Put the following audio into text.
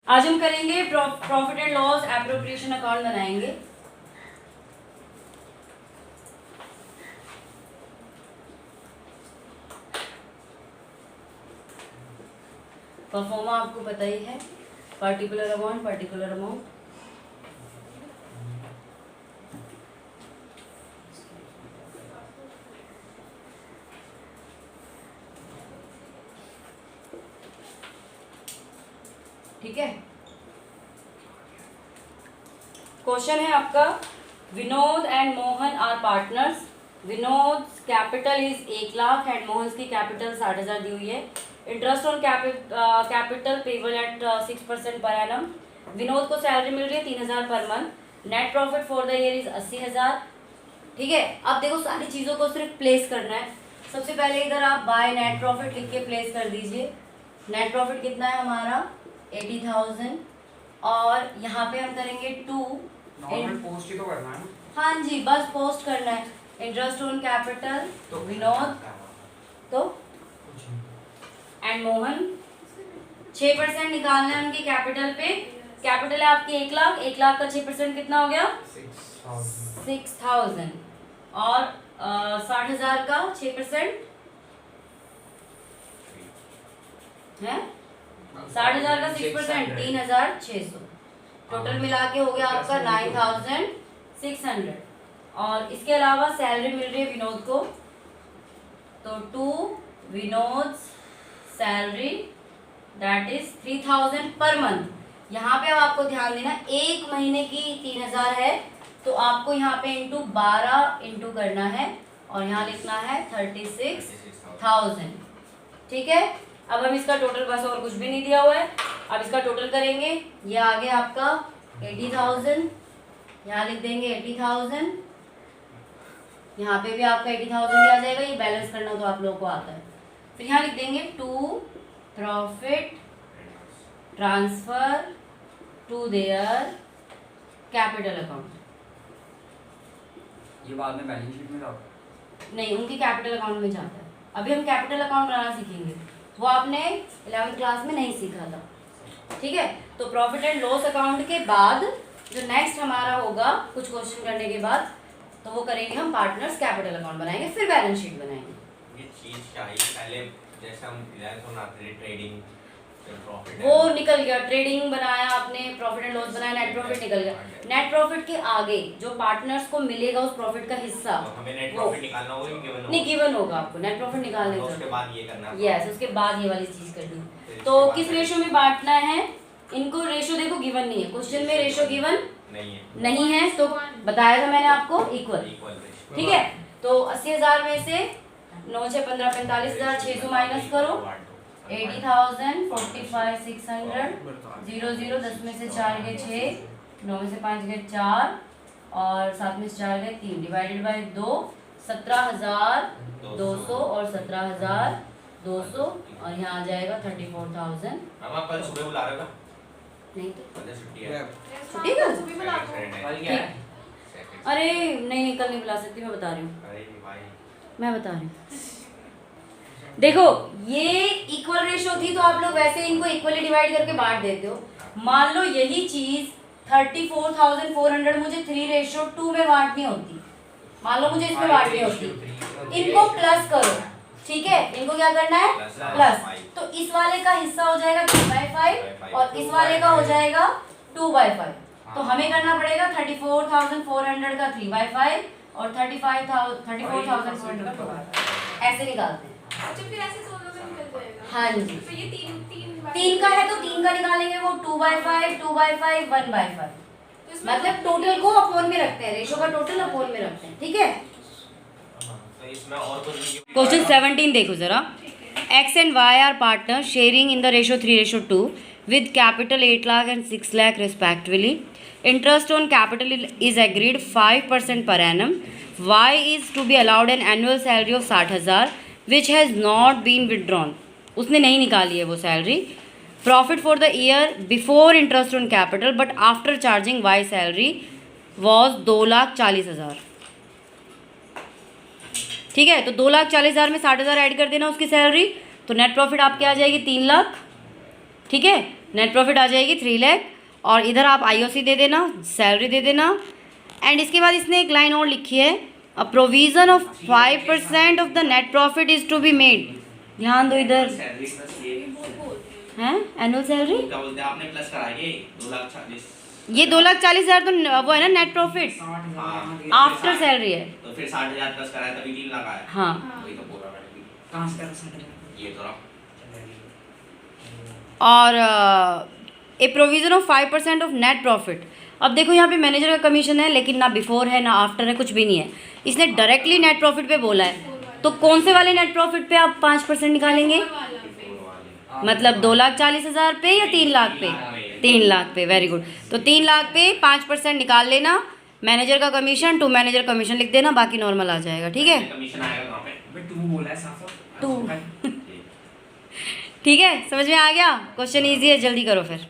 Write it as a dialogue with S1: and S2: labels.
S1: आज हम करेंगे profit and loss appropriation account बनाएंगे। परफॉर्मा आपको पता ही है, पर्टिकुलर अमाउंट पर्टिकुलर अमाउंट। ठीक है, क्वेश्चन है आपका, Vinod and Mohan are partners. Vinod capital is 1 lakh and Mohan की कैपिटल 60,000 दी हुई है। Interest on capital payable at 6% per annum. Vinod को सैलरी मिल रही है 3,000 per month. Net profit for the year is 80,000। ठीक है, अब देखो सारी चीज़ों को सिर्फ प्लेस करना है। सबसे पहले इधर आप बाय नेट प्रॉफिट लिख के प्लेस कर दीजिए। नेट प्रॉफिट कितना है हमारा 80,000 और यहाँ पे हम करेंगे 2।
S2: पोस्ट ही तो करना है।
S1: हाँ जी, बस पोस्ट करना है। इंटरेस्ट ऑन कैपिटल तो विनोद तो एंड मोहन 6% निकालना है उनकी कैपिटल पे। कैपिटल है आपकी 1 लाख, 1 लाख का 6% कितना हो गया 6,000 और 60,000 का 6% है 60,000 का 6% 3,600। टोटल मिला के हो गया आपका 9,600। और इसके अलावा सैलरी मिल रही है विनोद को, तो 2 Vinod salary that is 3,000 per month. यहाँ पे अब आपको ध्यान देना, एक महीने की 3,000 है तो आपको यहाँ पे इंटू 12 इंटू करना है और यहाँ लिखना है 36,000। ठीक है, अब हम इसका टोटल, बस और कुछ भी नहीं दिया हुआ है, अब इसका टोटल करेंगे। ये आ गया आपका 80,000, यहाँ लिख देंगे 80,000, यहाँ पे भी आपका 80,000 ही आ जाएगा। ये बैलेंस करना तो आप लोगों को आता है। फिर यहाँ लिख देंगे 2 profit transfer to their capital account.
S2: ये बाद में बैलेंस शीट में जाओ
S1: नहीं, उनके कैपिटल अकाउंट में जाता है। अभी हम कैपिटल अकाउंट बनाना सीखेंगे, वो आपने 11वीं क्लास में नहीं सीखा था। ठीक है, तो प्रॉफिट एंड लॉस अकाउंट के बाद जो नेक्स्ट हमारा होगा कुछ क्वेश्चन करने के बाद, तो वो करेंगे हम पार्टनर्स कैपिटल अकाउंट बनाएंगे, फिर बैलेंस शीट बनाएंगे।
S3: ये चीज चाहिए पहले, जैसे हम ट्रेडिंग प्रॉफिट
S1: वो निकल गया, ट्रेडिंग बनाया आपने, प्रॉफिट एंड लॉस बनाया, नेट प्रॉफिट निकल गया। नेट प्रॉफिट के आगे जो पार्टनर्स को मिलेगा उस प्रॉफिट का हिस्सा,
S3: तो हमें नेट प्रॉफिट निकालना होगा कि गिवन होगा?
S1: नहीं, गिवन होगा आपको नेट प्रॉफिट निकालने
S3: तो
S1: का।
S3: उसके बाद ये करना है।
S1: यस, उसके बाद ये वाली चीज करनी है। तो किस रेशो में बांटना है इनको? रेशो देखो गिवन नहीं है, क्वेश्चन में रेशो गिवन नहीं है, तो बताया था मैंने आपको इक्वल। ठीक है, तो 80,000 में से 9 6 15 45,000 600 माइनस करो, 80,000 45,600 0 0 10 में से 4 गए 6, 9 में से 5 गए 4 और 7 में से 4 गए 3, डिवाइडेड बाय 2, 17,200 और 17,200 और यहाँ आ जाएगा 34,000।
S3: हम कल सुबह बुला रहे हो?
S1: नहीं तो
S3: कल छुट्टी है।
S1: छुट्टी कर
S2: कल क्या है?
S1: अरे नहीं, कल नहीं बुला सकती, मैं बता रही हूँ,
S3: अरे भाई
S1: मैं बता रही हूँ। देखो ये इक्वल रेशो थी तो आप लोग वैसे इनको इक्वली डिवाइड करके बांट देते हो। मान लो यही चीज 34,400 मुझे 3:2 में बांटनी होती, मान लो मुझे इसमें बांटनी होती, इनको प्लस करो। ठीक है, इनको क्या करना है प्लस, तो इस वाले का हिस्सा हो जाएगा 3/5 और इस वाले का हो जाएगा 2/5। तो हमें करना पड़ेगा 34,400 का 3/5 और 34,400 का 2/5। ऐसे निकालते हैं।
S4: अच्छा, फिर ऐसे दोनों का निकल जाएगा।
S1: हाँ जी,
S4: तो ये तीन
S1: 3 का है तो 3 का निकालेंगे, वो 2/5 2/5 1/5,
S4: तो इसमें
S1: मतलब टोटल को अपोन में रखते हैं, रेशो का टोटल अपोन में रखते हैं। ठीक है,
S3: तो इसमें और कुछ
S1: क्वेश्चन 17 देखो जरा। X and Y are partners sharing in the ratio 3:2 with capital 8 lakh and 6 lakh respectively. Interest on capital is agreed 5% per annum. Y is to be allowed an annual salary of 60,000 which has not been withdrawn. उसने नहीं निकाली है वो salary. Profit for the year before interest on capital but after charging Y salary was 2,40,000। ठीक है, तो 2,40,000 में 60,000 add कर देना उसकी सैलरी, तो नेट प्रॉफिट आपकी आ जाएगी 3 लाख। ठीक है, नेट प्रॉफिट आ जाएगी 3 लाख, और इधर आप आईओसी दे देना, सैलरी दे देना। एंड इसके बाद इसने एक लाइन और लिखी है, a provision of 5% of the net profit is to be made. ध्यान दो इधर,
S3: सैलरी प्लस ये
S1: हैं एनुअल सैलरी,
S3: क्या बोलते हैं आपने प्लस कराएंगे 2,40,000।
S1: ये 2,40,000 तो वो है ना नेट प्रॉफिट,
S2: 60,000
S1: आफ्टर सैलरी है।
S3: तो फिर 60,000 प्लस कराया तभी 3 लाख आया।
S1: हाँ
S3: वही तो बोला मैंने
S2: कहाँ से करा 60,000?
S3: ये तो रहा।
S1: और ए provision of 5% of net profit. अब देखो यहाँ पे मैनेजर का कमीशन है, लेकिन ना बिफोर है ना आफ्टर है, कुछ भी नहीं है। इसने डायरेक्टली नेट प्रॉफिट पे बोला है, तो कौन से वाले नेट प्रॉफिट पे आप 5% निकालेंगे? मतलब 2,40,000 पे या 3 लाख पे? 3 लाख पे, वेरी गुड। तो 3 लाख पे 5% निकाल लेना, मैनेजर का कमीशन टू मैनेजर कमीशन लिख देना, बाकी नॉर्मल आ जाएगा, ठीक है?
S3: कमीशन आएगा कहाँ पे?
S2: अबे तू बोला है साफ-साफ।
S1: तू। ठीक है, समझ में आ गया? क्वेश्चन ईजी है, जल्दी करो फिर।